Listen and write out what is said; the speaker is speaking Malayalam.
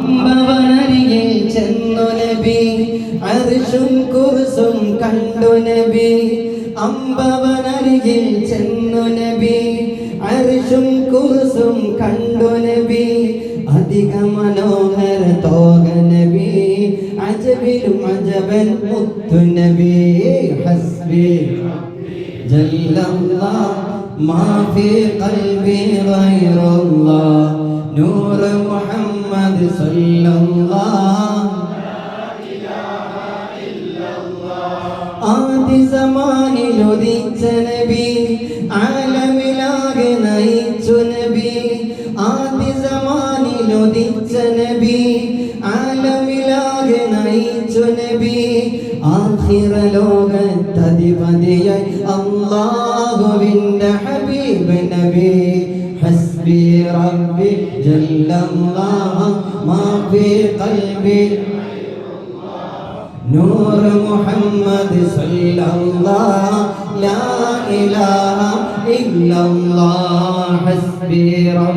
അമ്പവനരികിൽ ചെന്നു നബി അർശും കുർസും കണ്ടു നബി അമ്പവനരികിൽ ചെന്നു നബി അർശും കുർസും കണ്ടു നബി അധിക മനോഹര തോക നബി അജബിലും അജബൻ മുത്തു നബി ഹസ്ബി ജല്ലല്ലാഹ് മാ ഫീ ഖൽബി ഗൈറുല്ലാഹ് നൂർ മുഹമ്മദ് സല്ലല്ലാഹ് ആദി സമാനിൽ ഉദിച്ച നബി ആലമിലാകെ നയിച്ചു നബി ആദി സമാനിൽ ഉദിച്ച നബി ആലമിലാകെ നയിച്ചു നബി ആഖിറ ലോകത്തധിപതിയായി അല്ലാഹുവിൻ്റെ ഹബീബ് നബി ഹസ്ബി റബ്ബി ജല്ലല്ലാഹ് മാ ഫീ ഖൽബി നൂർ മുഹമ്മദ് സല്ലല്ലാഹ് ലാ ഇലാഹ ഇല്ലല്ലാഹ് ഹസ്ബി